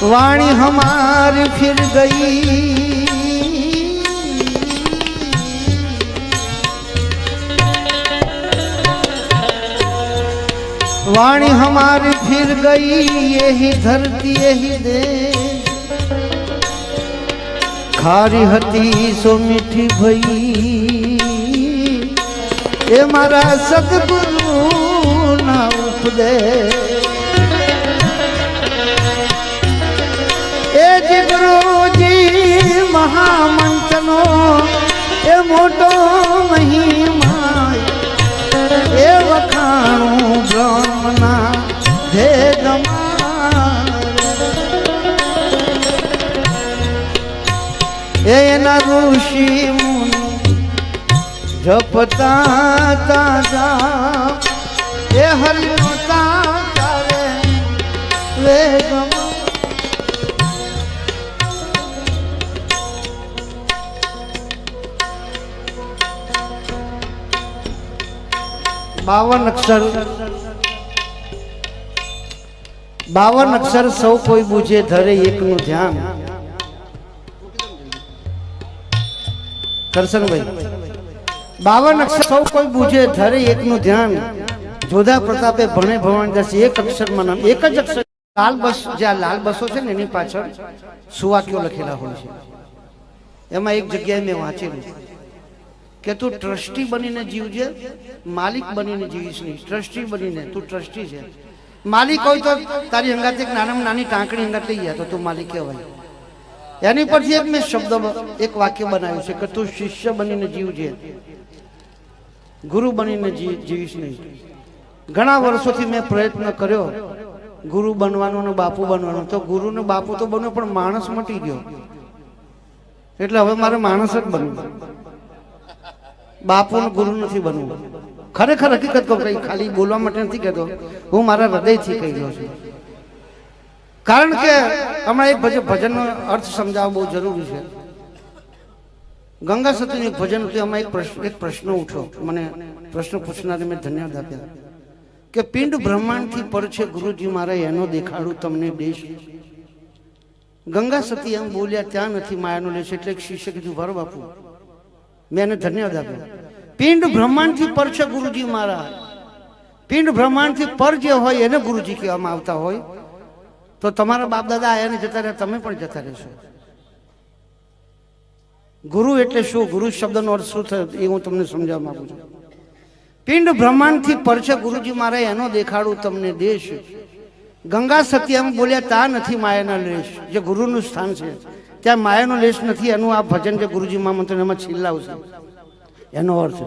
वाणी हमारी फिर गई, वाणी हमारी फिर गई, यही धरती यही देश, खारी हती सो मीठी भई, ये मारा सतगुरु ना उपदेश। ए जी गुरुजी महामंत्रनो ए मोटो महिमा, ए वखाणु ब्रह्मना भेदमा, एना ऋषि मुनि जपता ताजा, ए हरिनो तारे वेगमा। बावन अक्षर सौ कोई बूझे धरे एक नु ध्यान। करसन भाई 52 अक्षर सौ कोई बूझे धरे एक नु ध्यान, जोधा प्रतापे भणे भवानी दास एक अक्षर માં નામ, એક જ અક્ષર। લાલ બસ, જ્યાં લાલ બસો છે ને એની પાછળ સુવાક્યો લખેલા હોય છે। એમાં એક જગ્યાએ મેં વાંચેલું કે તું ટ્રસ્ટી બનીને જીવજે, માલિક બનીને જીવીશ નહીં। ટ્રસ્ટી બનીને તું ટ્રસ્ટી છે, માલિક હોય તો તારી હંગાતે એક નાનામાં નાની ટાંકણી હંગાત લઈ ગયા તો તું માલિક કહેવાય। એની પરથી એક મેં શબ્દ એક વાક્ય બનાવ્યું છે કે તું શિષ્ય બનીને જીવજે, ગુરુ બનીને જીવીશ નહીં। ઘણા વર્ષોથી મેં પ્રયત્ન કર્યો ગુરુ બનવાનો ને બાપુ બનવાનો, તો ગુરુ ને બાપુ તો બન્યો પણ માણસ મટી ગયો, એટલે હવે મારે માણસ જ બનવું, બાપુ ને ગુરુ નથી બનવું। ખરેખર હકીકત કહું, કઈ ખાલી બોલવા માટે નથી કહેતો, હું મારા હૃદયથી કહી રહ્યો છું। કારણ કે હમણાં એક ભજનનો અર્થ સમજાવવો બહુ જરૂરી છે। ગંગા સતીનું એક ભજન હતું, એમાં એક પ્રશ્ન ઉઠ્યો, મને પ્રશ્ન પૂછનારે મેં ધન્યવાદ આપ્યા કે પિંડ બ્રહ્માંડથી પર છે ગુરુજી મારા, એનો દેખાડું તમને દેશ। ગંગા સતી એમ બોલ્યા ત્યાં નથી માયાનો લેશ, એટલે એક શિષ્ય કીધું ભરો બાપુ, મેં એને ધન્યવાદ આપ્યો। પિંડ બ્રહ્માંડથી પર છે ગુરુજી મારા, પિંડ બ્રહ્માંડથી પર જે હોય એને ગુરુજી કહેવામાં આવતા હોય, તો તમારા બાપ દાદા આયા ને જતા રહ્યા, તમે પણ જતા રહેશો। ગુરુ એટલે શું, ગુરુ શબ્દનો અર્થ શું થયો એ હું તમને સમજાવવા માંગુ છું। પિંડ બ્રહ્માંડથી પર છે ગુરુજી મારા, એનો દેખાડું તમને દેશ। ગંગા સતી એમ બોલ્યા ત્યાં નથી માયાના લેશ, જે ગુરુનું સ્થાન છે ત્યાં માયાનો લેશ નથી। એનું આ ભજન જે ગુરુજી મહામંત્ર એમાં છેલ્લાવશે એનો અર્થ।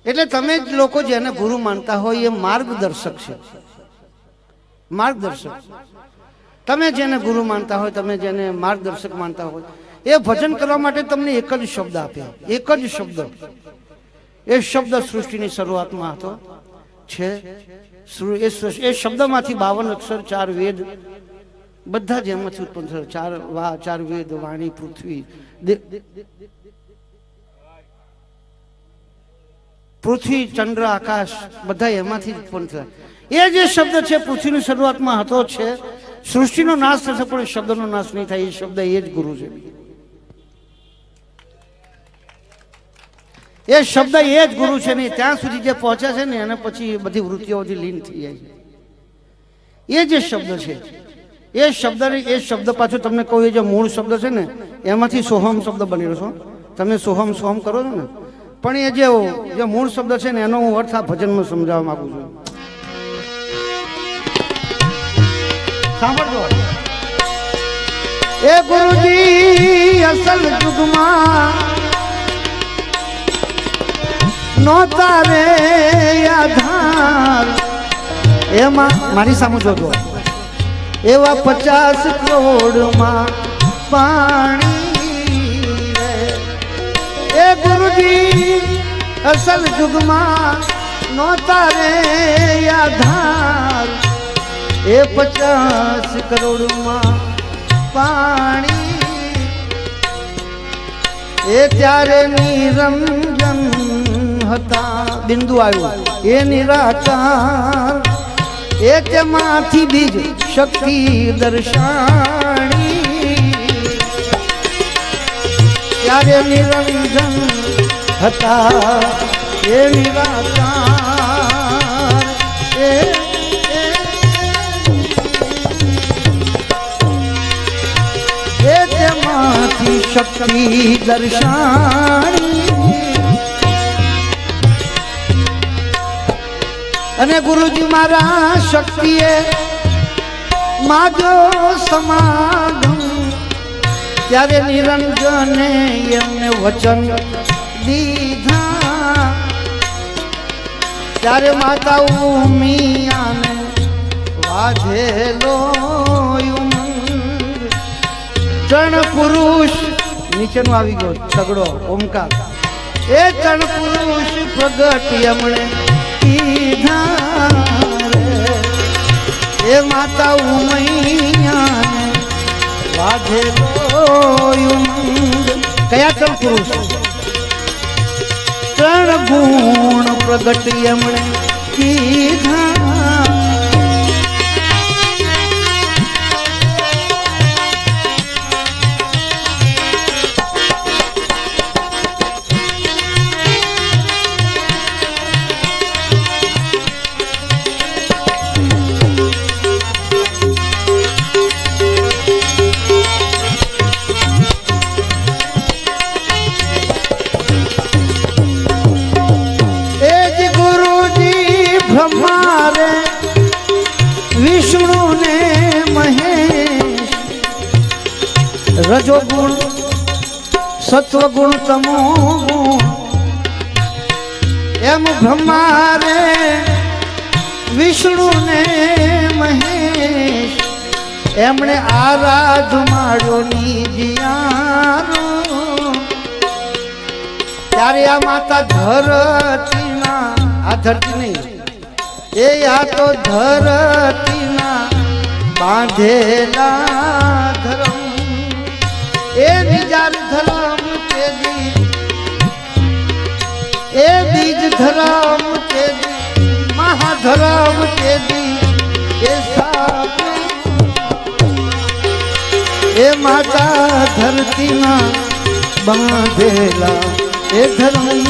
એટલે તમે જ લોકો જેને ગુરુ માનતા હોય એ માર્ગદર્શક છે, માર્ગદર્શક। તમે જેને ગુરુ માનતા હોય, તમે જેને માર્ગદર્શક માનતા હોય, એ ભજન કરવા માટે તમને એક જ શબ્દ આપ્યા, એક જ શબ્દ। એ શબ્દ સૃષ્ટિની શરૂઆતમાં હતો છે, એ શબ્દમાંથી 52 અક્ષર, 4 વેદ બધા જ એમાંથી ઉત્પન્ન થયા। 4 વેદ, વાણી, પૃથ્વી, પૃથ્વી, ચંદ્ર, આકાશ બધા એમાંથી ઉત્પન્ન થયા। એ જે શબ્દ છે પૃથ્વીની શરૂઆતમાં હતો છે, સૃષ્ટિનો નાશ થશે પણ શબ્દનો નાશ નહીં થાય। એ શબ્દ એ જ ગુરુ છે, એ શબ્દ એ જ ગુરુ છે। નહીં ત્યાં સુધી જે પહોંચે છે ને એને પછી બધી વૃત્તિઓથી લીન થઈ જાય છે। એ જે શબ્દ છે એ શબ્દ પાછું તમને કહું, એ જે મૂળ શબ્દ છે ને એમાંથી સોહમ શબ્દ બનેલો છો। તમે સોહમ સોહમ કરો છો ને, પણ એ જે મૂળ શબ્દ છે ને એનો હું અર્થ આ ભજનમાં સમજાવવા માંગુ છું। સાંભળજો, એ ગુરુજી અસલ યુગમાં નોતા રે આધાર, એમાં મારી સામે જોજો, એવા 50 કરોડમાં પાણી રે। એ ગુરુજી અસલ યુગમાં નોતા રે આધાર, એ 50 કરોડમાં પાણી। એ ત્યારે નિરંજન હતા, બિંદુ આવ્યું એ નિરાકાર, એ તેમાંથી બીજ શક્તિ દર્શાણી, ત્યારે નિરંજન હતા એ નિરાકાર, એ તેમાંથી શક્તિ દર્શાણી. અને ગુરુજી મારા શક્તિએ માજો સમાગમ, ત્યારે નિરંજને એમને વચન દીધા, ત્યારે માતા ઉમિયાને વાધેલો ચણ પુરુષ, નીચેનું આવી ગયો સગડો ઓમકાર, એ ચણ પુરુષ પ્રગટ એમણે એ માતા ઉમૈયાને વાધેલો કયા ત્રણ પુરુષ? ત્રણ ગુણ પ્રગટ એમણે કીધા, બ્રહ્મારે વિષ્ણુ ને મહેશ, રજોગુણ સત્વગુણ તમો ગુણ, એમ બ્રહ્મારે વિષ્ણુ ને મહેશ, એમણે આરાધ માળો નિજિયારો, ત્યારે આ માતા ધરતીના, આ ધરતી નહીં એ આ તો ધરતીના બાંધેલા ધર્મ, એ બીજાર ધર્મ તેદી, એ બીજ ધર્મ તેદી, મહાધર્મ તેદી, એ એ માતા ધરતીના બાંધેલા એ ધર્મ,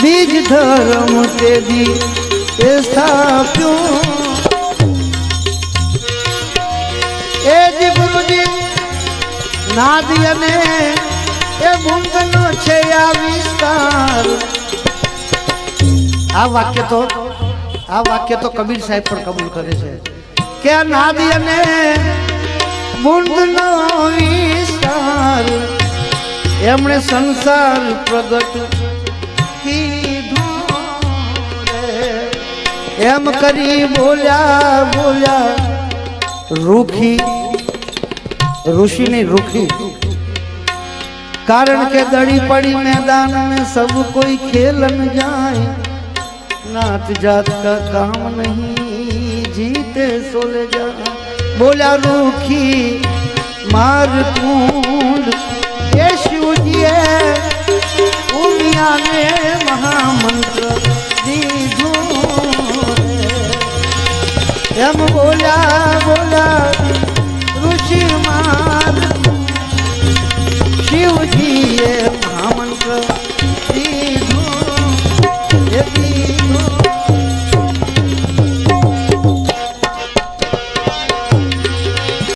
બીજ ધર્મ તેદી એ સ્થાપ્યો, એ જ ગુરુજી નાદી અને એ મુંગનો છે આ વિસ્તાર. આ વાક્ય તો કબીર સાહેબ પણ કબૂલ કરે છે કે નાદી અને મુંદનો વિસ્તાર, એમણે સંસાર પ્રગટ કીધો રે, એમ કરી બોલ્યા રૂખી, ઋષિ ની રૂખી, કારણ કે દડી पड़ी मैदान में सब कोई खेलन जाए, नात जात का काम नहीं जीते सोले जाए. बोला रूखी मार कूद ये शिवजीए उमिया ने महामंत्र दीधो, एम बोला ऋषि मार शिवजीए महामंत्र दीधो, ये दीधो.